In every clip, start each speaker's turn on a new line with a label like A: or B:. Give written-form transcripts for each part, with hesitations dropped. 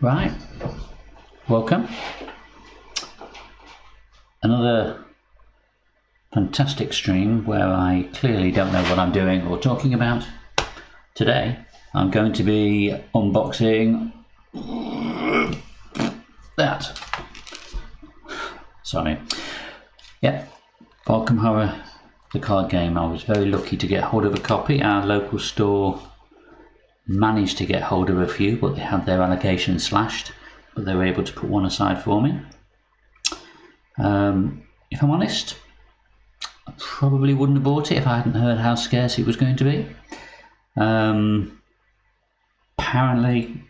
A: Right, welcome. Another fantastic stream where I clearly don't know what I'm doing or talking about. Today I'm going to be unboxing that. Sorry. Yeah, Barkham Horror, the card game. I was very lucky to get hold of a copy. Our local store managed to get hold of a few, but they had their allocation slashed, but they were able to put one aside for me. If I'm honest, I probably wouldn't have bought it if I hadn't heard how scarce it was going to be. Apparently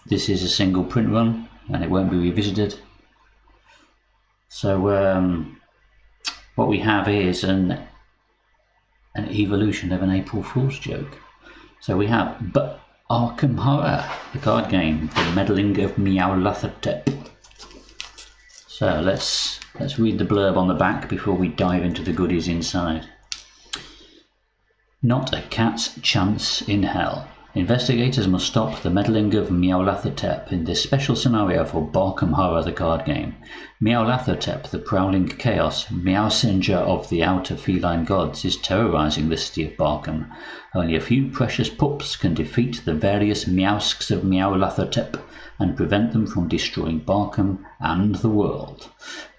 A: this is a single print run and it won't be revisited. So what we have is an evolution of an April Fool's joke. So we have Barkham Horror, the card game, the Meddling of Meowlathotep. So let's read the blurb on the back before we dive into the goodies inside. Not a cat's chance in hell. Investigators must stop the meddling of Meowlathotep in this special scenario for Barkham Horror, the card game. Meowlathotep, the prowling chaos, Meowsinger of the outer feline gods, is terrorizing the city of Barkham. Only a few precious pups can defeat the various Meowsks of Meowlathotep and prevent them from destroying Barkham and the world.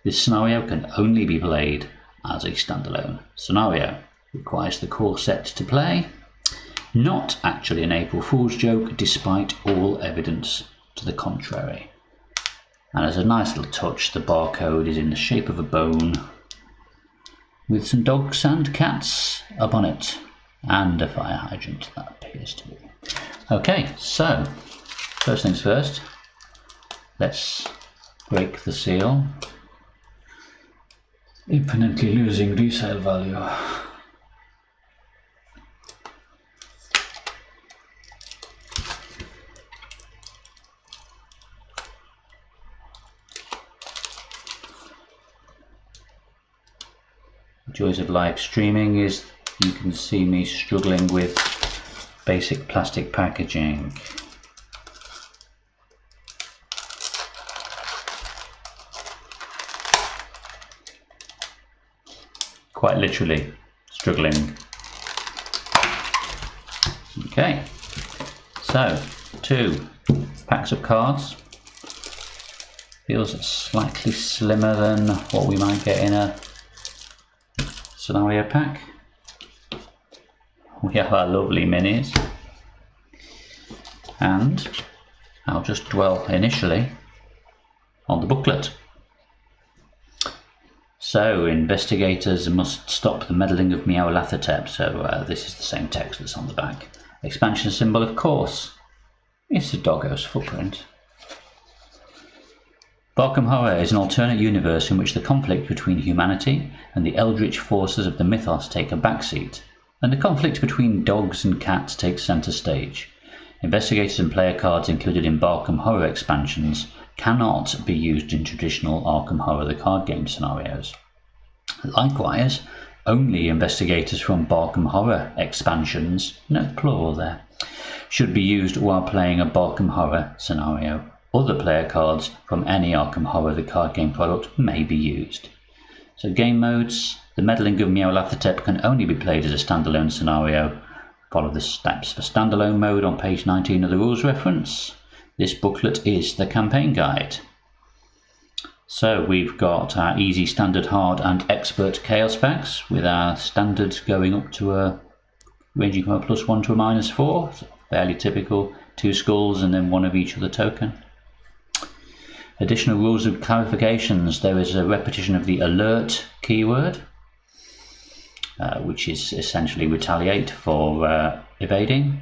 A: This scenario can only be played as a standalone scenario. Requires the core set to play. Not actually an April Fool's joke, despite all evidence to the contrary. And as a nice little touch, the barcode is in the shape of a bone with some dogs and cats up on it, and a fire hydrant, that appears to be. Okay, so first things first, let's break the seal. Infinitely losing resale value. Joys of live streaming is you can see me struggling with basic plastic packaging. Quite literally struggling. Okay, so 2 packs of cards. Feels slightly slimmer than what we might get in a scenario pack. We have our lovely minis, and I'll just dwell initially on the booklet. So, investigators must stop the meddling of Meowlathotep. So this is the same text that's on the back. Expansion symbol, of course. It's a doggo's footprint. Barkham Horror is an alternate universe in which the conflict between humanity and the eldritch forces of the mythos take a backseat, and the conflict between dogs and cats takes centre stage. Investigators and player cards included in Barkham Horror expansions cannot be used in traditional Arkham Horror the card game scenarios. Likewise, only investigators from Barkham Horror expansions, no plural there, should be used while playing a Barkham Horror scenario. Other player cards from any Arkham Horror the card game product may be used. So game modes, the Meddling of Meowlathotep can only be played as a standalone scenario. Follow the steps for standalone mode on page 19 of the rules reference. This booklet is the campaign guide. So we've got our easy, standard, hard and expert chaos packs, with our standards going up to a ranging from a +1 to a -4, so fairly typical, 2 skulls and then 1 of each other token. Additional rules of clarifications. There is a repetition of the alert keyword, which is essentially retaliate for evading.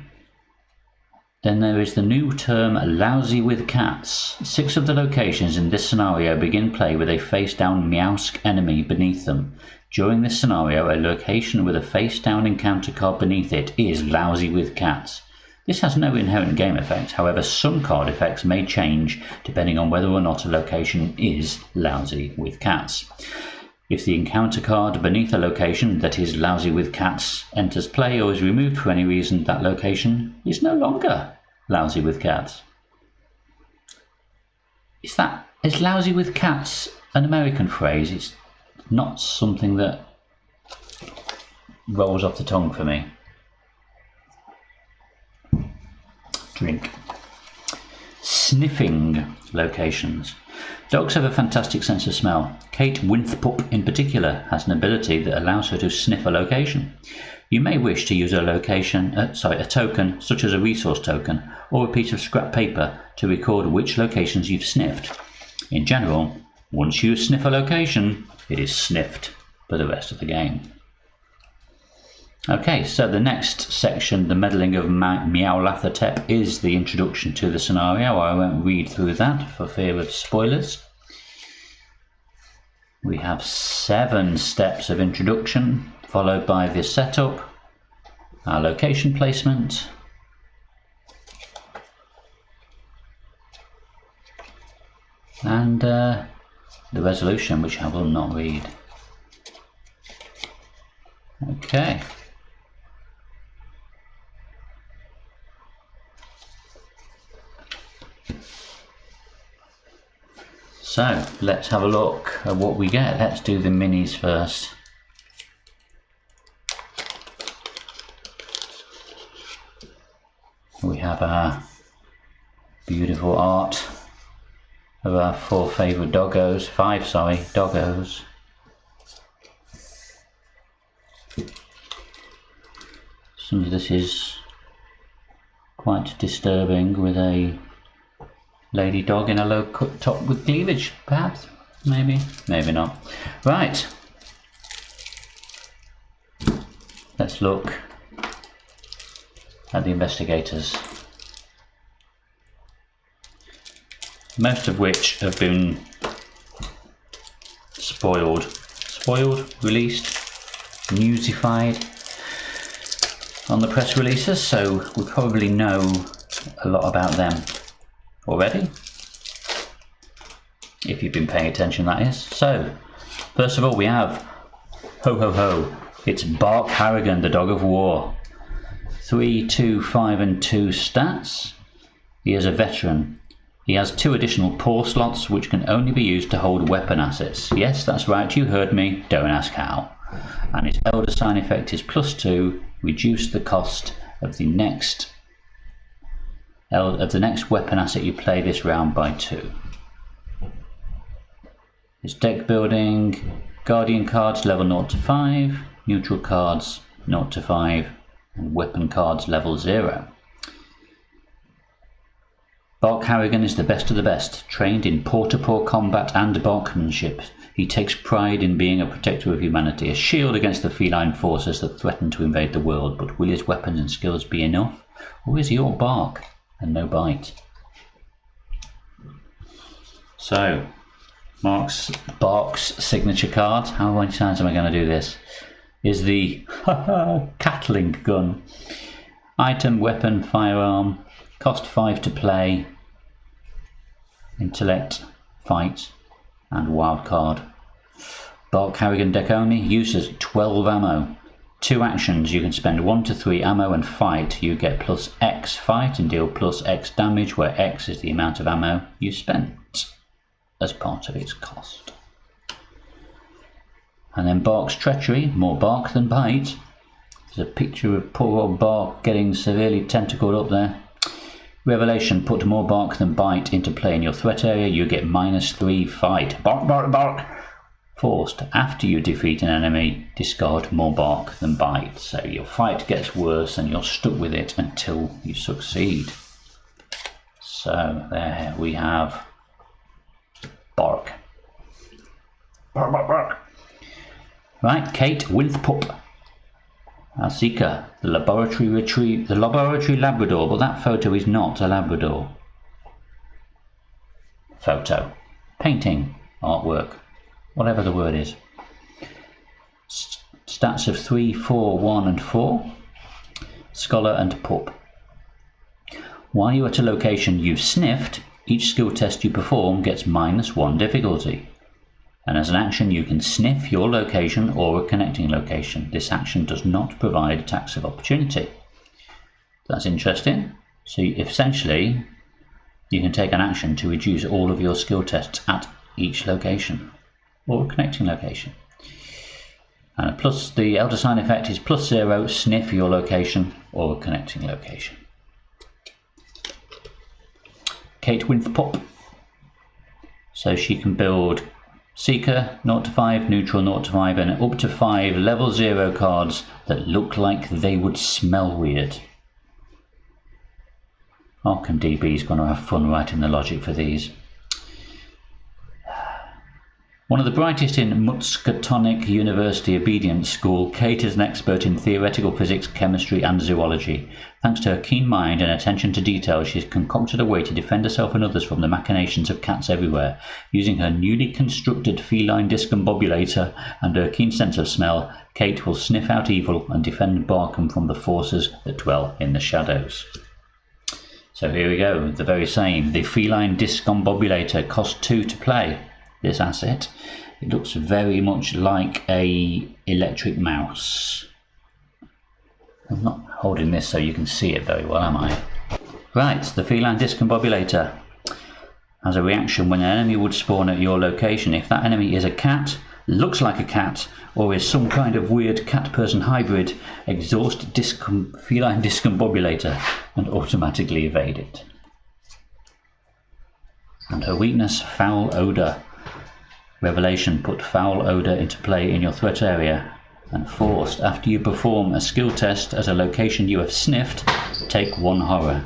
A: Then there is the new term lousy with cats. 6 of the locations in this scenario begin play with a face-down Meowsk enemy beneath them. During this scenario, a location with a face-down encounter card beneath it is lousy with cats. This has no inherent game effect, however some card effects may change depending on whether or not a location is lousy with cats. If the encounter card beneath a location that is lousy with cats enters play or is removed for any reason, that location is no longer lousy with cats. Is that, is lousy with cats an American phrase? It's not something that rolls off the tongue for me. Drink. Sniffing locations. Dogs have a fantastic sense of smell. Kate Winthpup in particular has an ability that allows her to sniff a location. You may wish to use a token such as a resource token or a piece of scrap paper to record which locations you've sniffed. In general, once you sniff a location, it is sniffed for the rest of the game. Okay, so the next section, the Meddling of Meowlathotep, is the introduction to the scenario. I won't read through that for fear of spoilers. We have 7 steps of introduction, followed by the setup, our location placement, and the resolution, which I will not read. Okay. So let's have a look at what we get. Let's do the minis first. We have our beautiful art of our 4 favourite doggos, 5 doggos. Some of this is quite disturbing, with a lady dog in a low cut top with cleavage, perhaps, maybe not. Right, let's look at the investigators, most of which have been released, newsified on the press releases, so we probably know a lot about them already, if you've been paying attention, that is. So, first of all, we have ho ho ho. It's Bark Harrigan, the dog of war. 3, 2, 5 and 2 stats. He is a veteran. He has 2 additional paw slots which can only be used to hold weapon assets. Yes, that's right, you heard me, don't ask how. And his elder sign effect is +2, reduce the cost of the next weapon asset you play this round by 2. His deck building, guardian cards level 0 to 5, neutral cards 0 to 5, and weapon cards level 0. Bark Harrigan is the best of the best, trained in paw-to-paw combat and barkmanship. He takes pride in being a protector of humanity, a shield against the feline forces that threaten to invade the world. But will his weapons and skills be enough, or is he all bark and no bite? So, Bark's signature card, how many times am I going to do this, is the Catling gun. Item, weapon, firearm, cost 5 to play, intellect, fight, and wildcard. Bark Harrigan deck only, uses 12 ammo. 2 actions, you can spend 1 to 3 ammo and fight. You get +X fight and deal +X damage, where X is the amount of ammo you spent as part of its cost. And then Bark's treachery, more bark than bite. There's a picture of poor old Bark getting severely tentacled up there. Revelation, put more bark than bite into play in your threat area. You get -3 fight. Bark, bark, bark. Forced, after you defeat an enemy, discard more bark than bite. So your fight gets worse and you're stuck with it until you succeed. So there we have Bark. Bark, bark, bark. Right, Kate Winthpup. Our seeker, the laboratory Labrador, but that photo is not a Labrador. Photo, painting, artwork, whatever the word is. Stats of 3, 4, 1 and 4. Scholar and pup. While you're at a location you've sniffed, each skill test you perform gets -1 difficulty. And as an action you can sniff your location or a connecting location. This action does not provide attacks of opportunity. That's interesting. So essentially, You can take an action to reduce all of your skill tests at each location or connecting location. And plus the elder sign effect is +0, sniff your location or connecting location. Kate Winthrop. So she can build Seeker 0 to 5, Neutral 0 to 5, and up to 5 level 0 cards that look like they would smell weird. Arkham DB is going to have fun writing the logic for these. One of the brightest in Muscatonic University Obedience School, Kate is an expert in theoretical physics, chemistry and zoology. Thanks to her keen mind and attention to detail, she has concocted a way to defend herself and others from the machinations of cats everywhere. Using her newly constructed feline discombobulator and her keen sense of smell, Kate will sniff out evil and defend Barkham from the forces that dwell in the shadows. So here we go, the very same. The feline discombobulator costs 2 to play. This asset. It looks very much like a electric mouse. I'm not holding this so you can see it very well, am I? Right, the feline discombobulator has a reaction when an enemy would spawn at your location. If that enemy is a cat, looks like a cat, or is some kind of weird cat-person hybrid, exhaust feline discombobulator and automatically evade it. And her weakness, foul odour. Revelation, put foul odour into play in your threat area, and forced, after you perform a skill test at a location you have sniffed, take 1 horror.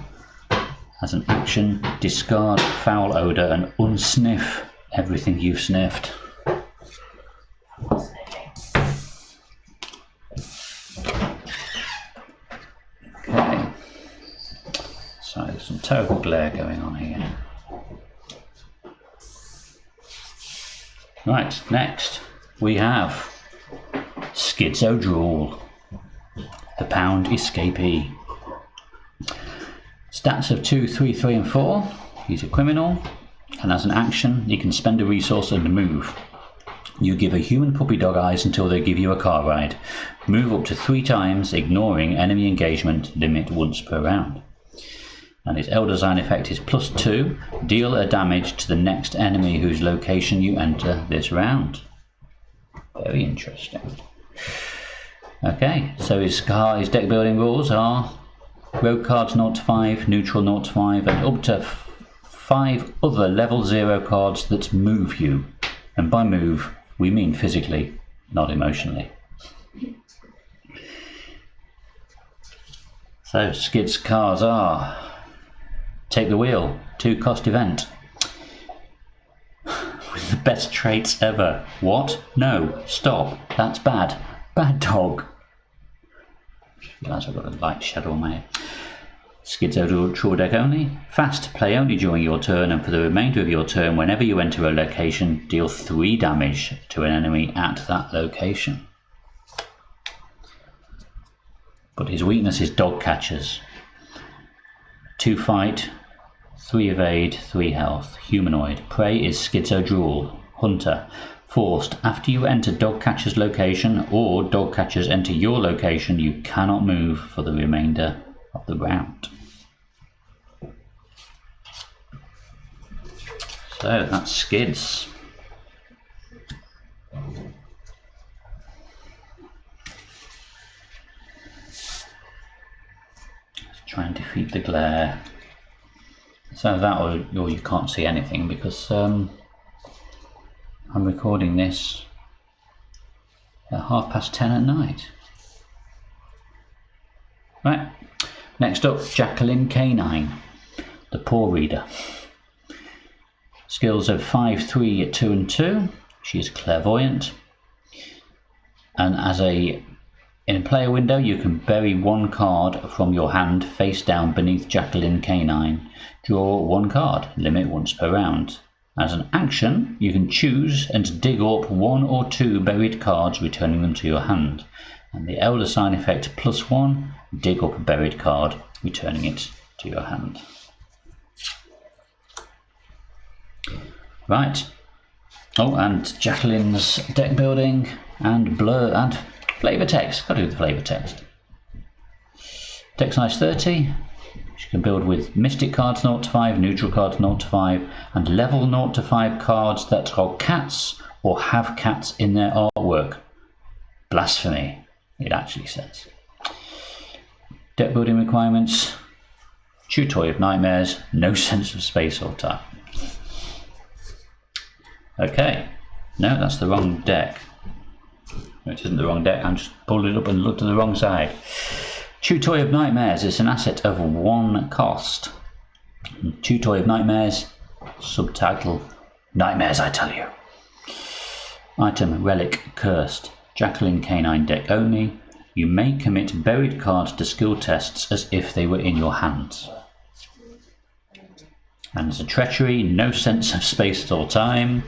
A: As an action, discard foul odour and unsniff everything you've sniffed. Okay, so there's some terrible glare going on here. Right, next we have Schizo Drool, the Pound Escapee. Stats of 2, 3, 3 and 4. He's a criminal, and as an action he can spend a resource and move. You give a human puppy dog eyes until they give you a car ride. Move up to 3 times, ignoring enemy engagement, limit once per round. And his elder sign effect is +2, deal a damage to the next enemy whose location you enter this round. Very interesting. Okay, so his deck building rules are rogue cards 0 to 5, neutral 0 to 5, and up to 5 other level 0 cards that move you. And by move, we mean physically, not emotionally. So Skid's cards are Take the Wheel, 2 cost event. With the best traits ever. What? No. Stop. That's bad. Bad dog. Realize I've got a light shadow on my head. Schizo Drool deck only. Fast. Play only during your turn, and for the remainder of your turn, whenever you enter a location, deal 3 damage to an enemy at that location. But his weakness is dog catchers. 2 fight, 3 evade, 3 health. Humanoid. Prey is Schizo Drool. Hunter. Forced. After you enter dog catcher's location or dog catchers enter your location, you cannot move for the remainder of the round. So that's Skids. Try and defeat the glare. So that or you can't see anything because I'm recording this at 10:30 at night. Right, next up, Jacqueline Canine, the Paw Reader. Skills of 5, 3, 2 and 2. She is clairvoyant, and in a player window, you can bury 1 card from your hand face down beneath Jacqueline Canine. Draw 1 card, limit once per round. As an action, you can choose and dig up 1 or 2 buried cards, returning them to your hand. And the elder sign effect +1, dig up a buried card, returning it to your hand. Right. Oh, and Jacqueline's deck building and Blurb and flavor text. Got to do the flavor text. Deck size 30, You can build with Mystic cards 0 to 5, Neutral cards 0 to 5, and level 0 to 5 cards that are cats or have cats in their artwork. Blasphemy, it actually says. Deck building requirements. Chew toy of nightmares, no sense of space or time. Okay, no, that's the wrong deck. It isn't the wrong deck, I just pulled it up and looked at the wrong side. Chew toy of nightmares is an asset of 1 cost. Chew toy of nightmares, subtitle, nightmares I tell you. Item, relic, cursed, Jacqueline Canine deck only. You may commit buried cards to skill tests as if they were in your hands. And as a treachery, no sense of space or time.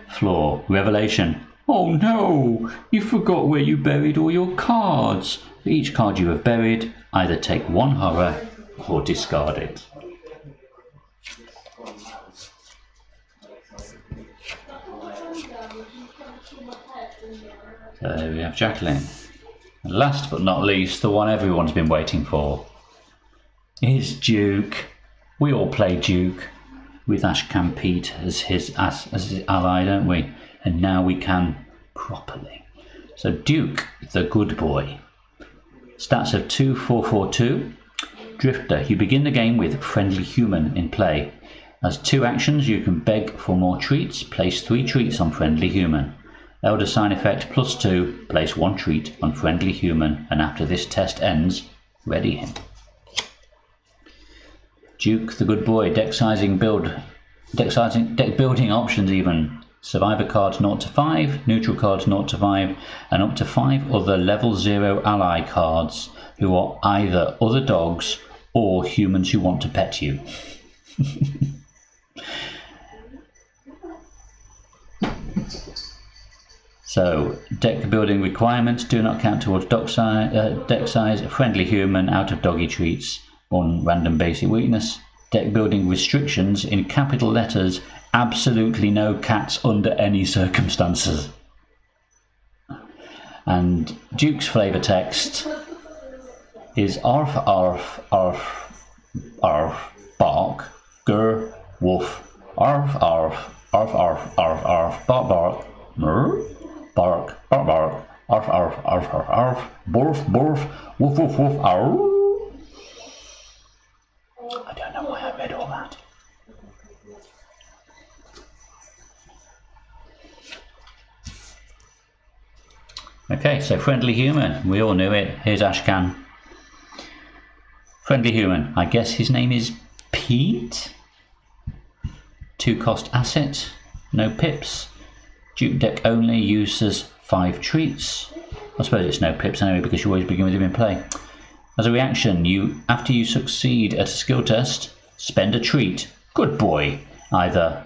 A: Flaw, revelation. Oh no, you forgot where you buried all your cards. For each card you have buried, either take 1 horror or discard it. So there we have Jacqueline. And last but not least, the one everyone's been waiting for is Duke. We all play Duke with Ashcan Pete as his ally, don't we? And now we can properly. So Duke, the good boy. Stats of 2, 4, 4, 2. Drifter, you begin the game with Friendly Human in play. As 2 actions, you can beg for more treats. Place 3 treats on Friendly Human. Elder Sign effect +2, place 1 treat on Friendly Human, and after this test ends, ready him. Duke, the good boy, deck building options even. Survivor cards 0 to 5, neutral cards 0 to 5, and up to 5 other level 0 ally cards who are either other dogs or humans who want to pet you. So, deck building requirements do not count towards deck size, friendly human, out of doggy treats, on random basic weakness. Deck building restrictions in capital letters, absolutely no cats under any circumstances. And Duke's flavour text is arf arf arf arf bark, gur woof, arf arf arf arf arf arf bark bark, murr. Bark, bark, bark, arf, arf, arf, arf, arf, borf, borf, woof, woof, woof, arf. I don't know why I read all that. Okay, so Friendly Human, we all knew it. Here's Ashcan. Friendly Human, I guess his name is Pete. 2 cost asset, no pips. Duke deck only, uses 5 treats. I suppose it's no pips anyway because you always begin with him in play. As a reaction, after you succeed at a skill test, spend a treat. Good boy. Either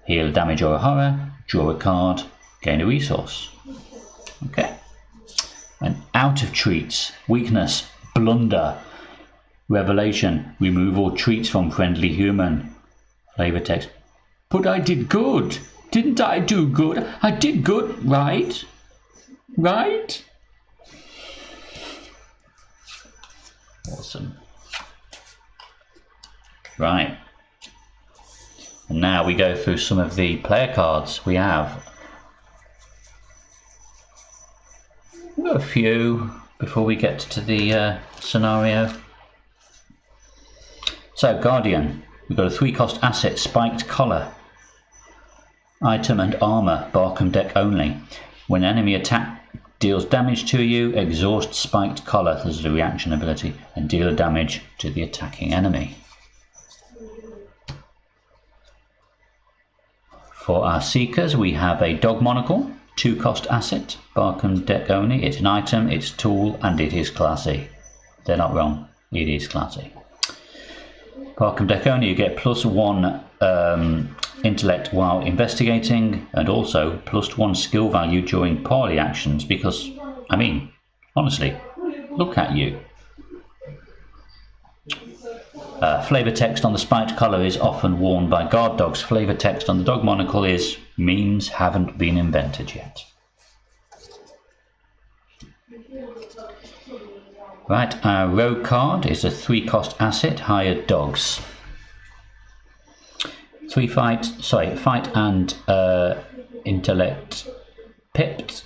A: heal a damage or a horror, draw a card, gain a resource. Okay. And out of treats, weakness, blunder, revelation, remove all treats from Friendly Human. Flavor text. But I did good. Didn't I do good? I did good, right? Right? Awesome. Right. And now we go through some of the player cards we have. We've got a few before we get to the scenario. So, Guardian. We've got a 3 cost asset, Spiked Collar. Item and armor, Barkham deck only. When enemy attack deals damage to you, exhaust Spiked Collar, this is a reaction ability, and deal damage to the attacking enemy. For our Seekers, we have a Dog Monocle, 2 cost asset, Barkham deck only. It's an item, it's a tool, and it is classy. They're not wrong, it is classy. Barkham deck only, you get +1 intellect while investigating, and also +1 skill value during party actions, because, I mean, honestly, look at you. Flavor text on the Spiked Collar is often worn by guard dogs. Flavor text on the Dog Monocle is memes haven't been invented yet. Right, our rogue card is a 3-cost asset, hired dogs. 3 fight and intellect pipped.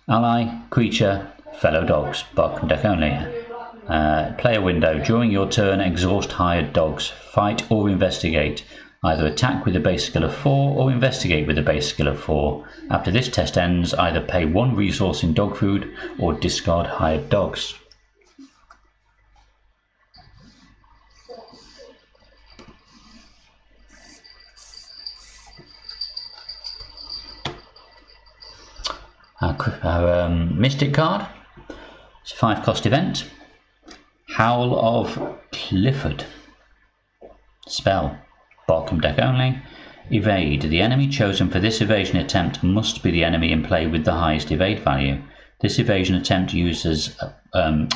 A: Ally, creature, fellow dogs. Barkham deck only. Player window. During your turn, exhaust hired dogs. Fight or investigate. Either attack with a base skill of 4 or investigate with a base skill of 4. After this test ends, either pay 1 resource in dog food or discard hired dogs. Our Mystic card. It's a 5-cost event. Howl of Clifford. Spell. Barkham deck only. Evade. The enemy chosen for this evasion attempt must be the enemy in play with the highest evade value. This evasion attempt uses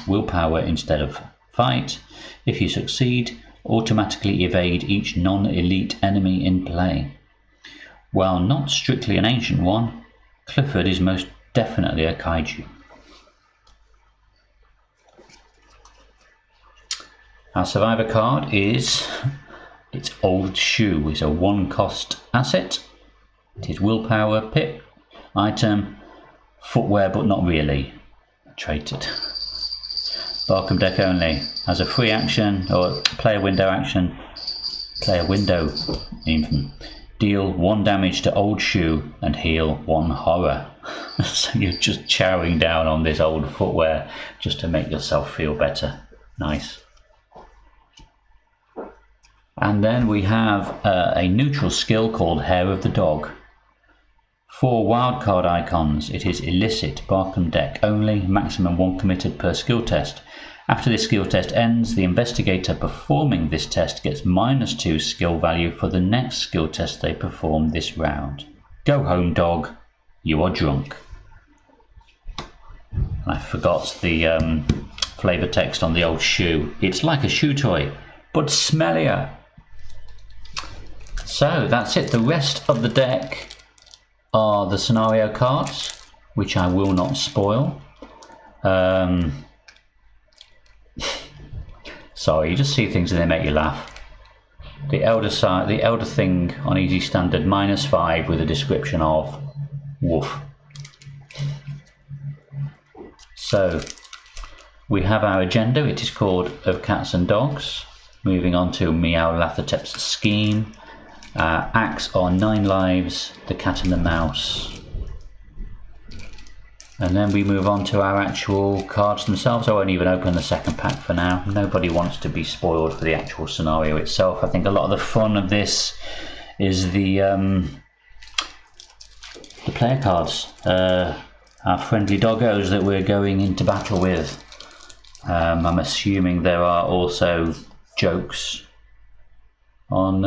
A: willpower instead of fight. If you succeed, automatically evade each non-elite enemy in play. While not strictly an ancient one, Clifford is most definitely a kaiju. Our survivor card is its Old Shoe. It's a 1-cost asset. It is willpower, pip, item, footwear, but not really. Traded. Barkham deck only. As a free action or player window action, even. Deal 1 damage to Old Shoe and heal 1 horror. So you're just chowing down on this old footwear just to make yourself feel better. Nice. And then we have a neutral skill called Hair of the Dog. 4 wildcard icons. It is illicit, Barkham deck only, maximum 1 committed per skill test. After this skill test ends, the investigator performing this test gets -2 skill value for the next skill test they perform this round. Go home, dog. You are drunk. I forgot the flavour text on the Old Shoe. It's like a shoe toy, but smellier. So that's it. The rest of the deck are the scenario cards, which I will not spoil. Sorry, you just see things and they make you laugh. The elder thing on easy standard -5 with a description of woof. So we have our agenda. It is called Of Cats and Dogs. Moving on to Meowlathotep's scheme. Acts are 9 lives, the cat and the mouse. And then we move on to our actual cards themselves. I won't even open the second pack for now. Nobody wants to be spoiled for the actual scenario itself. I think a lot of the fun of this is the player cards. Our friendly doggos that we're going into battle with. I'm assuming there are also jokes on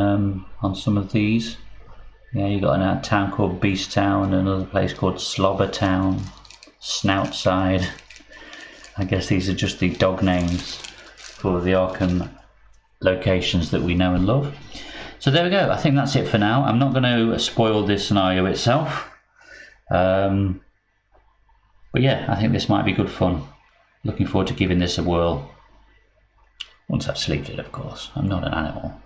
A: some of these. Yeah, you got a town called Beast Town, another place called Slobber Town, Snoutside. I guess these are just the dog names for the Arkham locations that we know and love. So there we go. I think that's it for now. I'm not going to spoil this scenario itself. But yeah, I think this might be good fun. Looking forward to giving this a whirl. Once I've sleeped it, of course. I'm not an animal.